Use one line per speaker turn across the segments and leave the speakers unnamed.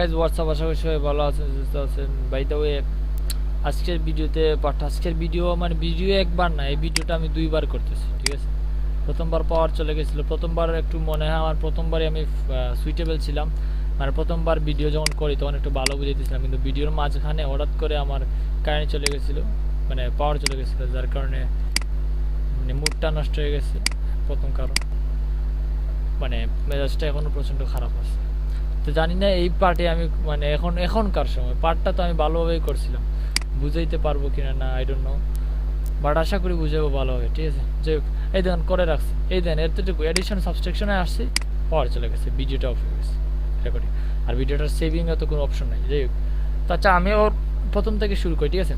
Guys WhatsApp, আশা করি সবাই ভালো আছেন, সুস্থ আছেন। বাই দ্য ওয়ে, আজকের ভিডিও মানে ভিডিও একবার না, এই ভিডিওটা আমি দুইবার করতেছি, ঠিক আছে। প্রথমবার পাওয়ার চলে গেছিলো, প্রথমবার একটু মনে হয় আমার প্রথমবারই আমি সুইটেবল ছিলাম, মানে প্রথমবার ভিডিও যখন করি তখন একটু ভালো বুঝাইতেছিলাম, কিন্তু ভিডিওর মাঝখানে হঠাৎ করে আমার কারেন্ট চলে গেছিলো, মানে পাওয়ার চলে গেছিলো, যার কারণে মানে মুডটা নষ্ট হয়ে গেছে। প্রথম কারণ মানে মেজাজটা এখনও প্রচণ্ড খারাপ আছে। তো জানি না এই পার্টে আমি মানে এখনকার সময় পার্টটা তো আমি ভালোভাবেই করছিলাম, বুঝাইতে পারবো কিনা না আই ডোন্ট নো, বাট আশা করি বুঝাবো ভালোভাবে, ঠিক আছে। যে এই দেন করে রাখছি, এই দেন এতটুকু এডিশন সাবস্ট্রাকশনে আসছি, পাওয়ার চলে গেছে, ভিডিওটা অফ হয়ে গেছে রেকর্ডিং, আর ভিডিওটার সেভিং এত কোনো অপশন নেই। যাই হোক, তো আচ্ছা আমি ওর প্রথম থেকে শুরু করি, ঠিক আছে।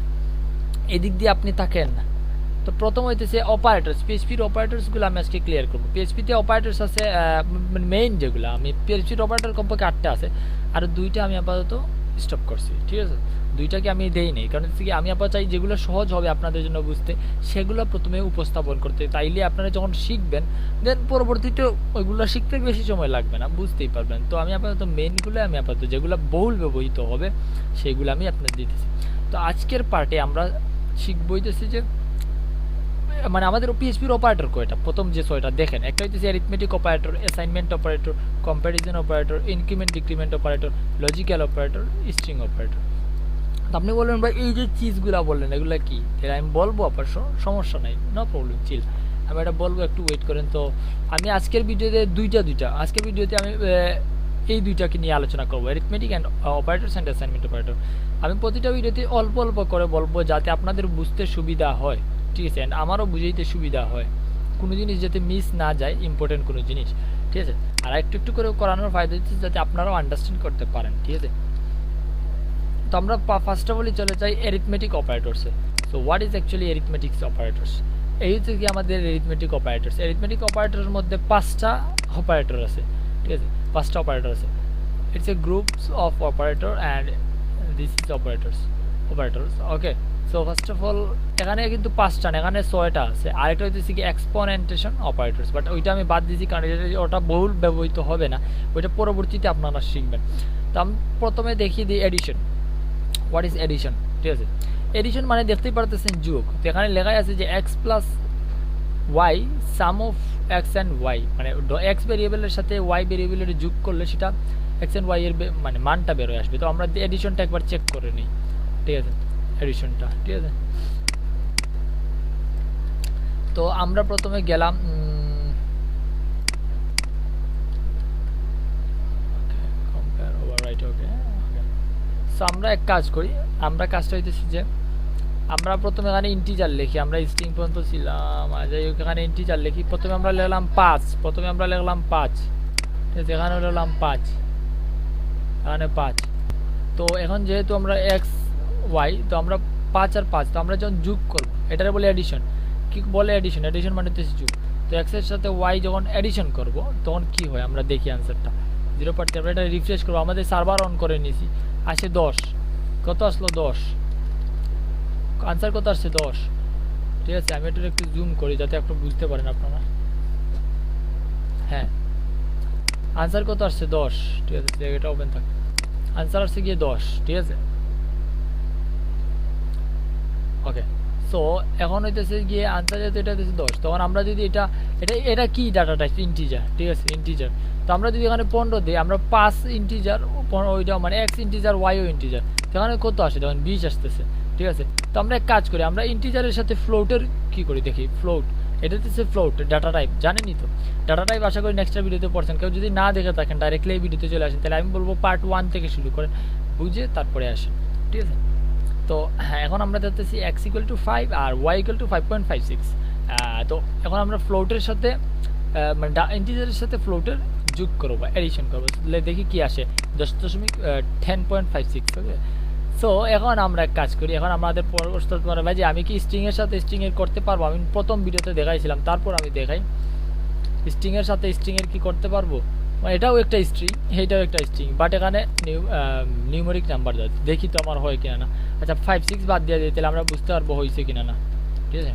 এদিক দিয়ে আপনি থাকেন না। তো প্রথম হইতেছে অপারেটরস, পিএইচপির অপারেটরসগুলো আমি আজকে ক্লিয়ার করবো। পিএইচপিতে অপারেটরস আছে মেইন যেগুলো, আমি পিএইচপির অপারেটর কমপক্ষে 8টা আছে, আর 2টা আমি আপাতত স্টপ করছি, ঠিক আছে। 2টাকে আমি দেই নেই, কারণ হচ্ছে কি আমি আপাতত চাই যেগুলো সহজ হবে আপনাদের জন্য বুঝতে, সেগুলো প্রথমে উপস্থাপন করতে, তাইলে আপনারা যখন শিখবেন দেন পরবর্তীতে ওইগুলো শিখতে বেশি সময় লাগবে না, বুঝতেই পারবেন। তো আমি আপাতত মেইনগুলো আমি আপাতত যেগুলো বহুল ব্যবহৃত হবে সেইগুলো আমি আপনাদের দিতেছি। তো আজকের পার্টে আমরা শিখবো হইতেছি যে মানে আমাদের পিএইচপির অপারেটর কয়টা, প্রথম যে 6টা দেখেন, একটা হইতেছে arithmetic operator, assignment operator, comparison operator, increment decrement operator, logical operator, string operator. আপনি বললেন ভাই এই যে চিজগুলো বললেন এগুলো কি, তাহলে আমি বলবো আপনার সমস্যা নাই, নো প্রবলেম, চিল, আমি এটা বলবো, একটু ওয়েট করেন। তো আমি আজকের ভিডিওতে আজকের ভিডিওতে আমি এই 2টাকে নিয়ে আলোচনা করবো, arithmetic and operators and assignment operator. আমি প্রতিটা ভিডিওতে অল্প অল্প করে বলবো যাতে আপনাদের বুঝতে সুবিধা হয়, ঠিক আছে, অ্যান্ড আমারও বুঝাইতে সুবিধা হয়, কোনো জিনিস যাতে মিস না যায়, ইম্পর্টেন্ট কোনো জিনিস, ঠিক আছে। আর একটু একটু করে করানোর ফায়দা হচ্ছে যাতে আপনারাও আন্ডারস্ট্যান্ড করতে পারেন, ঠিক আছে। তো আমরা ফার্স্ট অফ অল চলে যাই অ্যারিথমেটিক অপারেটরসে। So what is actually arithmetic operators? এই হচ্ছে কি আমাদের অ্যারিথমেটিক অপারেটরস। অ্যারিথমেটিক অপারেটরের মধ্যে 5টা অপারেটর আছে, ঠিক আছে, 5টা অপারেটর আছে। It's a groups of operator and this is operators, okay. So first of all এখানে কিন্তু 5টা না, এখানে 6টা আছে। আরেকটা হচ্ছে কি এক্সপোনেন্টেশন অপারেটরস, বাট ওইটা আমি বাদ দিয়েছি কারণ ওটা বহুল ব্যবহৃত হবে না, ওইটা পরবর্তীতে আপনারা শিখবেন। তো আমি প্রথমে দেখিয়ে দিই এডিশন। হোয়াট ইজ এডিশন, ঠিক আছে। এডিশন মানে দেখতেই পারতেছেন যোগ, তো এখানে লেখাই আছে যে X plus Y sum of X and Y, মানে এক্স ভেরিয়েবলের সাথে ওয়াই ভেরিয়েবলের যোগ করলে সেটা এক্স অ্যান্ড ওয়াই এর মানে মানটা বেরোয় আসবে। তো আমরা এডিশনটা একবার চেক করে নিই, ঠিক আছে, এডিশনটা, ঠিক আছে। তো আমরা প্রথমে গেলাম সো আমরা এক কাজ করি, আমরা কাজটা হইতেছি যে আমরা প্রথমে এখানে ইন্টিজার লিখি, আমরা স্ট্রিং পর্যন্ত ছিলাম, যাই হোক এখানে ইন্টিজার লিখি। প্রথমে আমরা লিখলাম 5, ঠিক আছে, এখানে লিখলাম 5, এখানে 5। তো এখন যেহেতু আমরা এক্স ওয়াই, তো আমরা 5 আর 5, তো আমরা যখন যোগ করবো এটারে বলে এডিশন। কি বলে এডিশন? এডিশন মানে হচ্ছে যোগ। তো এক্সের সাথে ওয়াই যখন এডিশন করব তখন কি হয় আমরা দেখি আনসারটা 0 আমরা এটা রিফ্রেশ করবো, আমাদের সার্ভার অন করে নিয়েছি, আসে 10। কত আসলো? 10। আনসার কত আসছে? 10, ঠিক আছে। আমি এটা একটু জুম করি যাতে একটু বুঝতে পারেন আপনারা। হ্যাঁ, আনসার কত আসছে? 10, ঠিক আছে, এটা ওপেন থাকে, আনসার আসছে গিয়ে 10, ঠিক আছে, ওকে। সো এখন হইতেছে গিয়ে আনসার যেহেতু এটা হচ্ছে 10, তখন আমরা যদি এটা কি ডাটা টাইপ? ইন্টিজার, ঠিক আছে, ইন্টিজার। তো আমরা যদি এখানে 15 দিই, আমরা 5 ইন্টিজার, ওইটা মানে এক্স ইন্টিজার ওয়াইও ইন্টিজার, সেখানে কত আসে? তখন 20 আসতেছে, ঠিক আছে। তো আমরা এক কাজ করি, আমরা ইন্টিজারের সাথে ফ্লোটের কি করি দেখি। ফ্লোট, এটা হচ্ছে ফ্লোট ডাটা টাইপ, জানেনই তো ডাটা টাইপ, আশা করি নেক্সট ভিডিওতে পড়ছেন। কেউ যদি না দেখে থাকেন ডাইরেক্টলি এই ভিডিওতে চলে আসেন, তাহলে আমি বলবো পার্ট 1 থেকে শুরু করেন, বুঝে তারপরে আসেন, ঠিক আছে। তো হ্যাঁ, এখন আমরা দেখতেছি x = 5 আর y = 5.56। তো এখন আমরা ফ্লোটের সাথে মানে ইন্টিজারের সাথে ফ্লোটের যোগ করবো বা এডিশন করবো, দেখি কি আসে, 10.56, ওকে। সো এখন আমরা এক কাজ করি, এখন আমাদের প্রশ্ন ভাই যে আমি কি স্ট্রিংয়ের সাথে স্ট্রিংয়ের করতে পারবো? আমি প্রথম ভিডিওতে দেখাইছিলাম, তারপর আমি দেখাই স্ট্রিংয়ের সাথে স্ট্রিংয়ের কি করতে পারবো। এটাও একটা স্ট্রিং, এইটাও একটা স্ট্রিং, বাট এখানে নিউমেরিক নাম্বার দেয়, দেখি তো আমার হয় কিনা না। আচ্ছা 5, 6 বাদ দিয়ে দিই, তাহলে আমরা বুঝতে পারবো হয়েছে কিনা না, ঠিক আছে।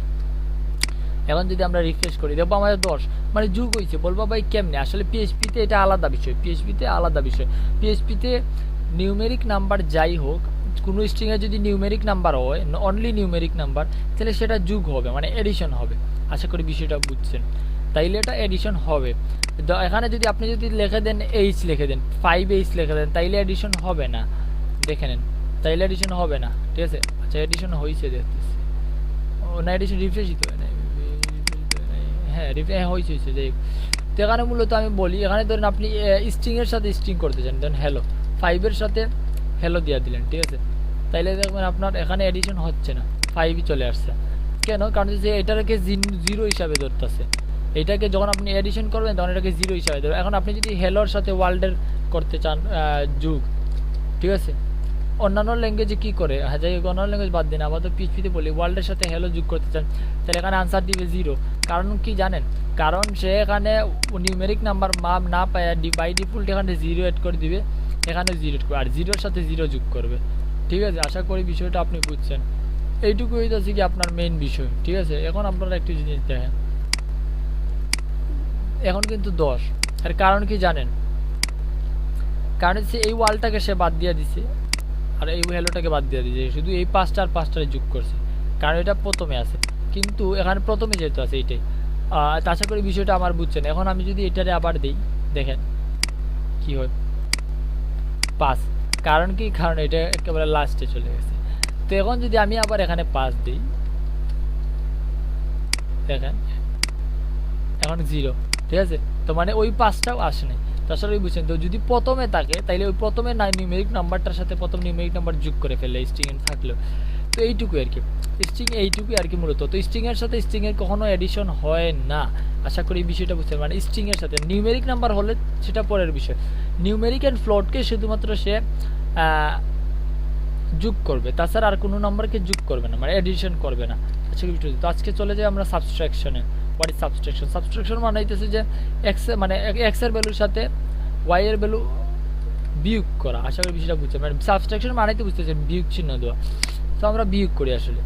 এখন যদি আমরা রিফ্রেশ করি দেখবো আমাদের 10, মানে যোগ হয়েছে। বলবো ভাই কেমনে? আসলে পিএইচপিতে এটা আলাদা বিষয়, পিএইচপিতে নিউমেরিক নাম্বার যাই হোক, কোনো স্ট্রিংয়ে যদি নিউমেরিক নাম্বার হয়, অনলি নিউমেরিক নাম্বার, তাহলে সেটা যোগ হবে, মানে এডিশন হবে। আশা করি বিষয়টা বুঝছেন। তাইলে এটা এডিশন হবে। এখানে যদি আপনি যদি লিখে দেন এইচ লিখে দেন, 5H লিখে দেন, তাইলে এডিশন হবে না। দেখে নেন, তাইলে এডিশন হবে না, ঠিক আছে। আচ্ছা এডিশন হয়েছে দেখতেছি, ও না এডিশন রিফ্রেশই তো নাই, হ্যাঁ হয়েছে যাই হোক। তো এখানে মূলত আমি বলি, এখানে ধরেন আপনি স্ট্রিংয়ের সাথে স্ট্রিং করতে চান, ধরেন হ্যালো, 5-এর সাথে হ্যালো দিয়ে দিলেন, ঠিক আছে। তাইলে দেখবেন আপনার এখানে এডিশন হচ্ছে না, 5ই চলে আসছে। কেন? কারণ যে এটাকে 0 হিসাবে ধরতেছে। এটাকে যখন আপনি এডিশন করবেন তখন এটাকে 0 হিসাবে ধরবেন। এখন আপনি যদি হ্যালোর সাথে ওয়ার্ল্ডের করতে চান যুগ, ঠিক আছে। অন্যান্য ল্যাঙ্গুয়েজে কী করে, হ্যাঁ যাই হোক, অন্যান্য ল্যাঙ্গুয়েজ বাদ দিন, আবার তো পিএইচপিতে বলি ওয়ার্ল্ডের সাথে হ্যালো যোগ করতে চান, তাহলে এখানে আনসার দিবে 0। কারণ কি জানেন? কারণ সে এখানে নিউমেরিক নাম্বার মাপ না পায়, বাই ডিফল্ট এখানে 0 এড করে দিবে, এখানে 0 এড করবে, আর 0-এর সাথে 0 যোগ করবে, ঠিক আছে। আশা করি বিষয়টা আপনি বুঝছেন। এইটুকু হইতেছে কি আপনার মেইন বিষয়, ঠিক আছে। এখন আপনারা একটু জিনিস দেখেন, এখন কিন্তু 10, আর কারণ কি জানেন? কারণ হচ্ছে এই ওয়ালটাকে সে বাদ দিয়ে দিছে, আর এই হ্যালোটাকে বাদ দিয়ে দিয়েছে, শুধু এই 5টা আর 5টারে যোগ করছে, কারণ এটা প্রথমে আছে, কিন্তু এখানে প্রথমে যেহেতু আছে এইটাই। আশা করি বিষয়টা আমার বুঝছেন। এখন আমি যদি এটারে আবার দিই, দেখেন কি হয়, 5। কারণ কি? কারণ এটা একেবারে লাস্টে চলে গেছে। তো এখন যদি আমি আবার এখানে 5 দিই, দেখেন এখন 0, ঠিক আছে। তো মানে ওই 5টাও আসে নাই। তাছাড়া ওই বুঝছেন, তো যদি প্রথমে থাকে তাইলে ওই প্রথমে নিউমেরিক নাম্বারটার সাথে প্রথম নিউমেরিক নাম্বার যোগ করে ফেলে স্ট্রিং থাকলেও। তো এইটুকুই আর কি স্ট্রিং, এইটুকুই আর কি মূলত। তো স্ট্রিংয়ের সাথে স্ট্রিংয়ের কখনো এডিশন হয় না। আশা করি এই বিষয়টা বুঝতে, মানে স্ট্রিংয়ের সাথে নিউমেরিক নাম্বার হলে সেটা পরের বিষয়। নিউমেরিক অ্যান্ড ফ্লোটকে শুধুমাত্র সে যোগ করবে, তাছাড়া আর কোনো নাম্বারকে যোগ করবে না, মানে এডিশন করবে না। আচ্ছা তো আজকে চলে যাই আমরা সাবস্ট্রাকশনে। What is subtraction? সাবস্ট্রাকশন মানে হইতেছে যে এক্স এর ভ্যালুর সাথে ওয়াই এর ভ্যালু বিয়োগ করা। আশা করি বিষয়টা বুঝছেন, মানে সাবস্ট্রাকশন মানে তো বুঝতেছেন বিয়োগ চিহ্ন দেওয়া। তো আমরা বিয়োগ করি আসলে,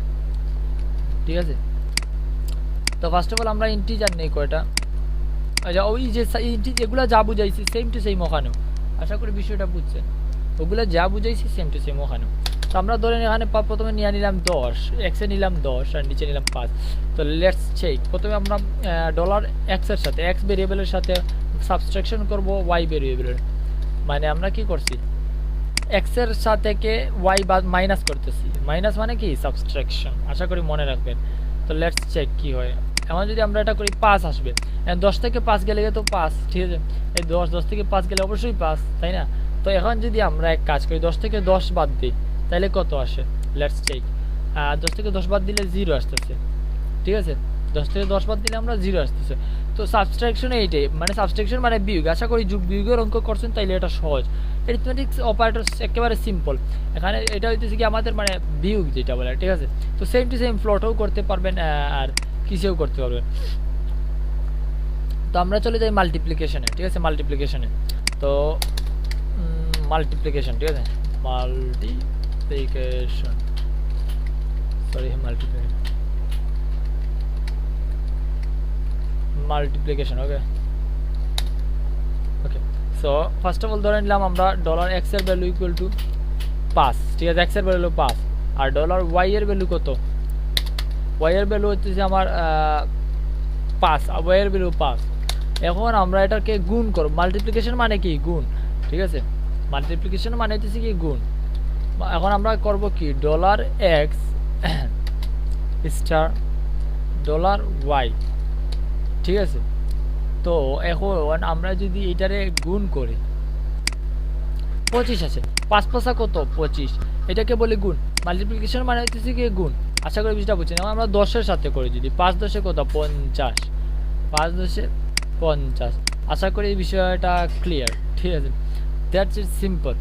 ঠিক আছে। তো ফার্স্ট অফ অল আমরা ইন্টিজার নেই কয়টা, আচ্ছা ওই যে এগুলো যা বুঝাইছি সেম টু সেম ওখানেও। আশা করি বিষয়টা বুঝছেন, ওগুলো যা বুঝাইছি সেম টু সেম ওখানেও। তো আমরা ধরেন এখানে প্রথমে নিয়ে নিলাম 10, এক্সে নিলাম 10 আর নিচে নিলাম 5। তো লেটস চেক, প্রথমে আমরা $x-এর সাথে, এক্স ভেরিয়েবলের সাথে সাবস্ট্রাকশন করব ওয়াই ভেরিয়েবলের। মানে আমরা কি করছি, এক্সের সাথে ওয়াই বাদ মাইনাস করতেছি। মাইনাস মানে কি? সাবস্ট্রাকশন। আশা করি মনে রাখবেন। তো লেটস চেক কি হয়। এখন যদি আমরা এটা করি 5 আসবে, 10 থেকে 5 গেলে তো 5, ঠিক আছে। এই 10 থেকে 5 গেলে অবশ্যই 5, তাই না? তো এখন যদি আমরা এক কাজ করি, 10 থেকে 10 বাদ দিই, তাহলে কত আসে? Let's check. 10 থেকে 10 বাদ দিলে 0 আসতেছে, ঠিক আছে। 10 থেকে 10 বাদ দিলে আমরা 0 আসতেছে। তো সাবস্ট্রাকশন এইটাই, মানে সাবস্ট্রাকশন মানে বিয়োগ। আশা করি বিয়োগের অঙ্ক করছেন, তাইলে এটা সহজ। অ্যারিথমেটিক অপারেটরস একেবারে সিম্পল। এখানে এটা হইতেছে কি আমাদের মানে বিয়োগ যেটা বলে, ঠিক আছে। তো সেম টু সেম ফ্লোটেও করতে পারবেন আর কিসেও করতে পারবেন। তো আমরা চলে যাই মাল্টিপ্লিকেশনে, ঠিক আছে। মাল্টিপ্লিকেশনে তো মাল্টিপ্লিকেশন, ঠিক আছে। Multiplication, sorry multiplication, okay okay. So first of all ধরে নিলাম আমরা $x এর ভ্যালু ইকুয়াল টু 5, ঠিক আছে। x এর ভ্যালু 5 আর $y এর ভ্যালু কত? y এর ভ্যালু হচ্ছে আমার 5 আর y এর ভ্যালু 5। এখন আমরা এটাকে গুণ করব। মাল্টিপ্লিকেশন মানে কি? গুণ, ঠিক আছে। মাল্টিপ্লিকেশন মানে হচ্ছে কি? গুণ। এখন আমরা করব কি, $x স্টার $y, ঠিক আছে। তো এখন আমরা যদি এটারে গুণ করি, 25 আছে, 5 5 কত? 25, এটাকে বলি গুণ। মাল্টিপ্লিকেশন মানে হচ্ছে কি? গুণ। আশা করি বিষয়টা বুঝছেন। আমরা 10-এর সাথে করি, যদি 5 10 কত? 50, 5 10 50। আশা করি এই বিষয়টা ক্লিয়ার, ঠিক আছে। That's it, simple.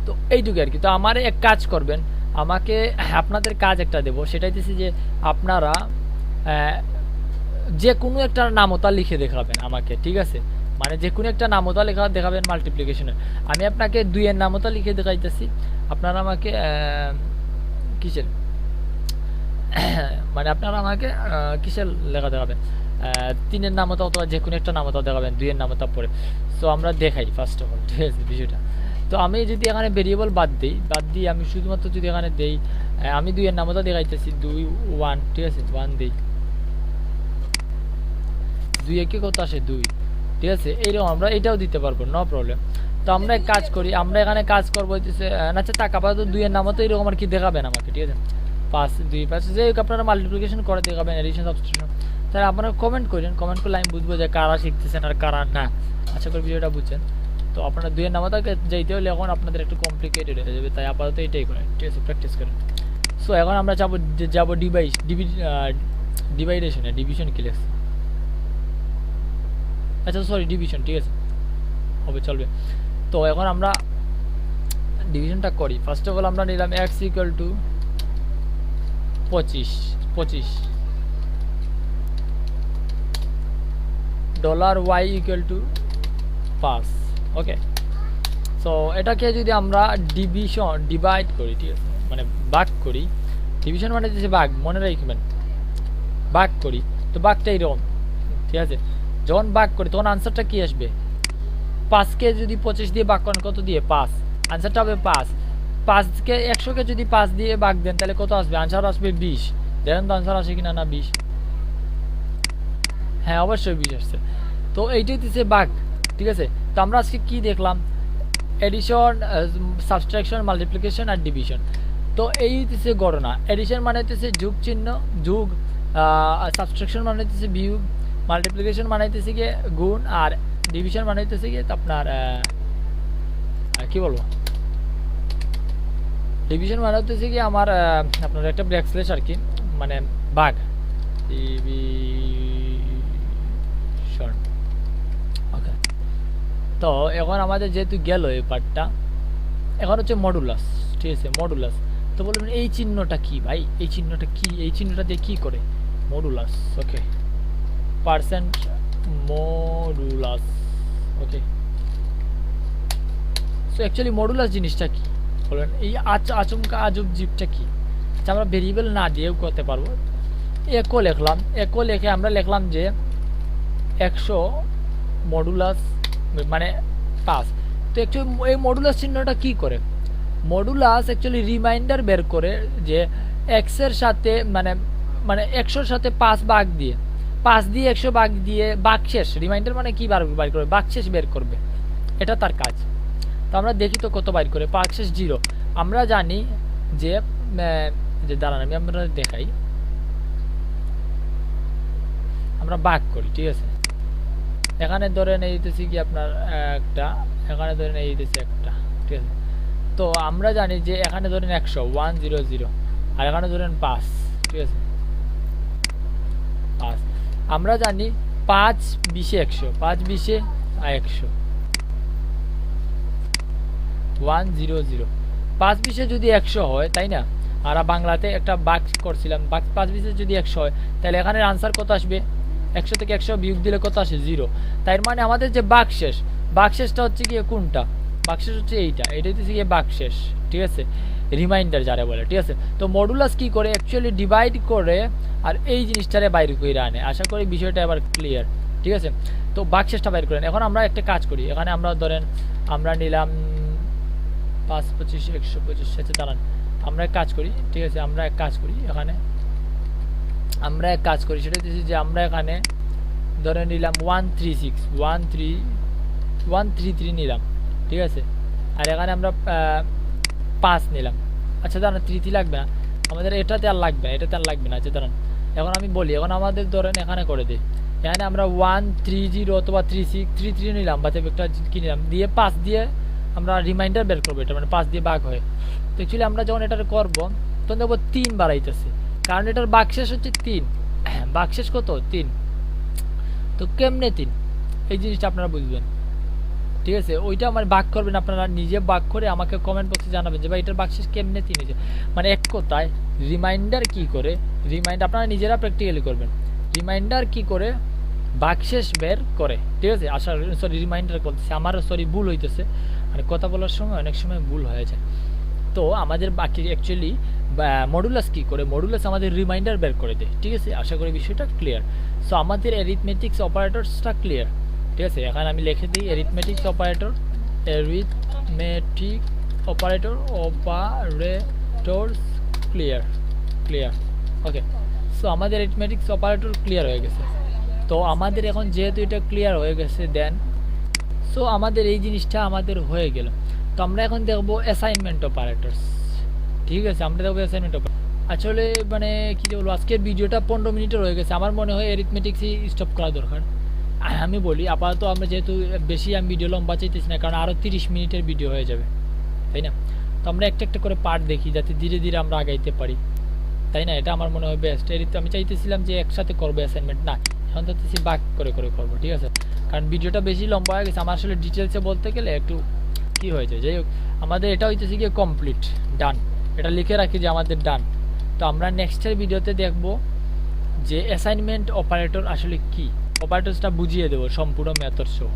তো এইটুকু আর কি। তো আমার এক কাজ করবেন, আমাকে আপনাদের কাজ একটা দেবো, সেটা হচ্ছে যে আপনারা যে কোনো একটা নামতা লিখে দেখাবেন আমাকে, ঠিক আছে। মানে যে কোনো একটা নামতা লেখা দেখাবেন মাল্টিপ্লিকেশনের। আমি আপনাকে 2-এর নামতা লিখে দেখাইতেছি, আপনারা আমাকে কিসের মানে আপনারা আমাকে কিসের লেখা দেখাবেন, 3-এর নামতা অথবা যে কোনো একটা নামতা দেখাবেন 2-এর নামতা পরে। সো আমরা দেখাই ফার্স্ট অফ অল, ঠিক আছে বিষয়টা। তো আমি যদি এখানে ভেরিয়েবল বাদ দিই আমি শুধুমাত্র যদি এখানে দেই আমি 2 এর নামটা দেখাইতেছি 2 1 ঠিক আছে 1 দেই 2 এ কি কত আসে 2 ঠিক আছে এইরকম আমরা এটাও দিতে পারবো নো প্রবলেম তো আমরা এক কাজ করি আমরা এখানে কাজ করব হইতেছে আচ্ছা টাকা পাওয়া তো 2 এর নামও তো এরকম আর কি দেখাবেন আমাকে ঠিক আছে 5 2 5 যে আপনারা মাল্টিপ্লিকেশন করে দেখাবেন এডিশন সাবস্টিটিউশন তাহলে আপনারা কমেন্ট করেন কমেন্ট করলে আমি বুঝবো যে কারা শিখতেছেন আর কারা না আশা করি ভিডিওটা বুঝছেন তো আপনারা 2 এর নামটাকে যাইতে হলে এখন আপনাদের একটু কমপ্লিকেটেড হয়ে যাবে তাই আপাতত এটাই করেন ঠিক আছে প্র্যাকটিস করেন সো এখন আমরা যাব ডিভাইডেশনে ডিভিশন কি লেখছে আচ্ছা সরি ডিভিশন ঠিক আছে হবে চলবে তো এখন আমরা ডিভিশনটা করি ফার্স্ট অফ অল আমরা নিলাম x = 25 $y = 5 ওকে সো এটাকে যদি আমরা ডিভাইড করি ঠিক আছে মানে ভাগ করি ডিভিশন মানে যে ভাগ মনে রাখবেন ভাগ করি তো ভাগটা এরকম ঠিক আছে যখন ভাগ করি তখন আনসারটা কি আসবে 5 কে যদি 25 দিয়ে ভাগ করেন কত দিয়ে 5 আনসারটা হবে 5 কে 100 কে যদি 5 দিয়ে ভাগ দেন তাহলে কত আসবে আনসার আসবে 20 দেখেন তো আনসার আসে কিনা না 20 হ্যাঁ অবশ্যই 20 আসছে তো এইটাই হচ্ছে ভাগ ঠিক আছে তো আমরা আজকে কি দেখলাম এডিশন সাবট্রাকশন মাল্টিপ্লিকেশন আর ডিভিশন তো এই হচ্ছে গণনা এডিশন মানে হচ্ছে যোগ চিহ্ন যোগ সাবট্রাকশন মানে হচ্ছে বিয়োগ মাল্টিপ্লিকেশন মানে হচ্ছে কি গুণ আর ডিভিশন মানে হচ্ছে কি আপনার কি বলবো ডিভিশন মানে হচ্ছে কি আমার আপনার একটা ব্যাকস্ল্যাশ আর কি মানে ভাগ ডিভিশন ওকে তো এখন আমাদের যেহেতু গেল এই পার্টটা এখন হচ্ছে মডুলাস ঠিক আছে মডুলাস তো বলবেন এই চিহ্নটা কি ভাই এই চিহ্নটা কি এই চিহ্নটা দিয়ে কি করে modulus okay percent modulus okay so actually modulus জিনিসটা কি বলেন এই আচমকা আজব জীবটা কি আচ্ছা আমরা ভেরিয়েবল না দিয়েও করতে পারবো একও লিখলাম একও লিখে আমরা লিখলাম যে 100 মডুলাস মানে 5 তো অ্যাকচুয়ালি এই মডুলাস চিহ্নটা কি করে মডুলাস অ্যাকচুয়ালি রিমাইন্ডার বের করে যে x এর সাথে মানে 100 এর সাথে 5 ভাগ দিয়ে 5 দিয়ে 100 ভাগ দিয়ে ভাগশেষ রিমাইন্ডার মানে কি বার করবে ভাগশেষ বের করবে এটা তার কাজ তো আমরা দেখি তো কত বাইর করে ভাগশেষ 0 আমরা জানি যে দাঁড়ান আমি আপনাদের দেখাই আমরা ভাগ করি ঠিক আছে এখানে ধরেন এই দিতেছি কি আপনার একটা এখানে ধরেন এই দিতেছি একটা ঠিক আছে তো আমরা জানি যে এখানে ধরেন 100 100 আর এখানে ধরেন 5 ঠিক আছে 5 আমরা জানি 5 20 100 5 20 100 100 5 20 যদি 100 হয় তাই না আর বাংলাতে একটা ভাগ করছিলাম 5 20 যদি 100 হয় তাহলে এখানে आंसर কত আসবে 100 থেকে 100 বিয়োগ দিলে কত আসে 0 তার মানে আমাদের যে ভাগশেষটা হচ্ছে কি কোনটা ভাগশেষ হচ্ছে এইটাই হচ্ছে কি ভাগশেষ ঠিক আছে রিমাইন্ডার যারা বলে ঠিক আছে তো মডুলাস কি করে অ্যাকচুয়ালি ডিভাইড করে আর এই জিনিসটারে বাইরে কইরা আনে আশা করি বিষয়টা এবার ক্লিয়ার ঠিক আছে তো ভাগশেষটা বাইর করেন এখন আমরা একটা কাজ করি এখানে আমরা ধরেন আমরা নিলাম 5 25 125 সাথে দাঁড়ান আমরা এক কাজ করি ঠিক আছে আমরা এক কাজ করি এখানে আমরা এক কাজ করি সেটা হচ্ছে যে আমরা এখানে ধরে নিলাম 133 নিলাম ঠিক আছে আর এখানে আমরা 5 নিলাম আচ্ছা দাঁড়ান 3 লাগবে না আমাদের এটাতে আর লাগবে না আচ্ছা দাঁড়ান এখন আমি বলি এখন আমাদের ধরেন এখানে করে দিই এখানে আমরা 130 অথবা 33 নিলাম বা একটা কি নিলাম দিয়ে 5 দিয়ে আমরা রিমাইন্ডার বের করব এটা মানে 5 দিয়ে ভাগ হয় তো অ্যাকচুয়ালি আমরা যখন এটা করব তখন দেখব 3 বাড়াইতেছে কারণ এটার ভাগশেষ হচ্ছে 3 ভাগশেষ কত 3 তো কেমনে 3 এই জিনিসটা আপনারা বুঝবেন ঠিক আছে ওইটা মানে ভাগ করবেন আপনারা নিজে ভাগ করে আমাকে কমেন্ট বক্সে জানাবেন যে ভাই এটার ভাগশেষ কেমনে 3 হয়েছে মানে এক কথায় রিমাইন্ডার কি করে রিমাইন্ডার আপনারা নিজেরা প্র্যাকটিক্যালি করবেন রিমাইন্ডার কি করে ভাগশেষ বের করে ঠিক আছে আশা সরি রিমাইন্ডার করতেছে আমার সরি ভুল হইতেছে মানে কথা বলার সময় অনেক সময় ভুল হয়ে যায় তো আমাদের বাকি অ্যাকচুয়ালি মডুলাস কি করে মডুলাস আমাদের রিমাইন্ডার বের করে দেয় ঠিক আছে আশা করি বিষয়টা ক্লিয়ার সো আমাদের অ্যারিথমেটিক্স অপারেটরসটা ক্লিয়ার ঠিক আছে এখানে আমি লিখে দিই arithmetics operator arithmetic operators clear okay. So আমাদের অ্যারিথমেটিক্স অপারেটর ক্লিয়ার হয়ে গেছে। তো আমাদের এখন যেহেতু এটা ক্লিয়ার হয়ে গেছে দেন সো আমাদের এই জিনিসটা আমাদের হয়ে গেল। তো আমরা এখন দেখবো অ্যাসাইনমেন্ট অপারেটরস। ঠিক আছে, আমরা দেখবো অ্যাসাইনমেন্ট অপারেটর। আসলে মানে কী বলবো, আজকের ভিডিওটা 15 মিনিটের হয়ে গেছে। আমার মনে হয় অ্যারিথমেটিক্সই স্টপ করা দরকার। আমি বলি আপাতত আমরা যেহেতু বেশি আমি ভিডিও লম্বা চাইতেছি না, কারণ আরও 30 মিনিটের ভিডিও হয়ে যাবে, তাই না? তো আমরা একটা একটা করে পার্ট দেখি যাতে ধীরে ধীরে আমরা আগাইতে পারি, তাই না? এটা আমার মনে হয় বেস্ট। আমি চাইতেছিলাম যে একসাথে করবো অ্যাসাইনমেন্ট, না এখন চাইতেছি বাক করে করে করবো, ঠিক আছে? কারণ ভিডিওটা বেশি লম্বা হয়ে গেছে। আমার আসলে ডিটেলসে বলতে গেলে একটু কী হয়েছে, যাই হোক আমাদের এটা হইতেছে গিয়ে কমপ্লিট, ডান। এটা লিখে রাখি যে আমাদের ডান। তো আমরা নেক্সটের ভিডিওতে দেখব যে অ্যাসাইনমেন্ট অপারেটর আসলে কি, অপারেটরসটা বুঝিয়ে দেবো সম্পূর্ণ মেথড সহ।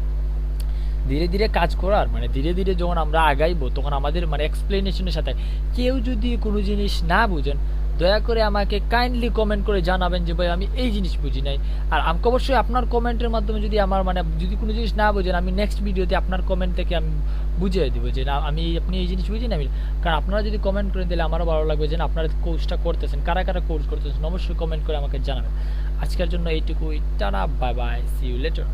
ধীরে ধীরে কাজ করার মানে ধীরে ধীরে যখন আমরা আগাইবো তখন আমাদের মানে এক্সপ্লেনেশনের সাথে কেউ যদি কোনো জিনিস না বুঝেন দয়া করে আমাকে কাইন্ডলি কমেন্ট করে জানাবেন যে ভাই আমি এই জিনিস বুঝি নাই। আর আমাকে অবশ্যই আপনার কমেন্টের মাধ্যমে যদি আমার মানে যদি কোনো জিনিস না বুঝেন আমি নেক্সট ভিডিওতে আপনার কমেন্ট থেকে আমি বুঝিয়ে দেবো যে না আপনি এই জিনিস বুঝি না আমি। কারণ আপনারা যদি কমেন্ট করে দিলে আমারও ভালো লাগবে যে না আপনারা কোর্সটা করতেছেন, কারা কারা কোর্স করতেছেন অবশ্যই কমেন্ট করে আমাকে জানাবেন। আজকের জন্য এইটুকুই, tata, bye bye, see you letter.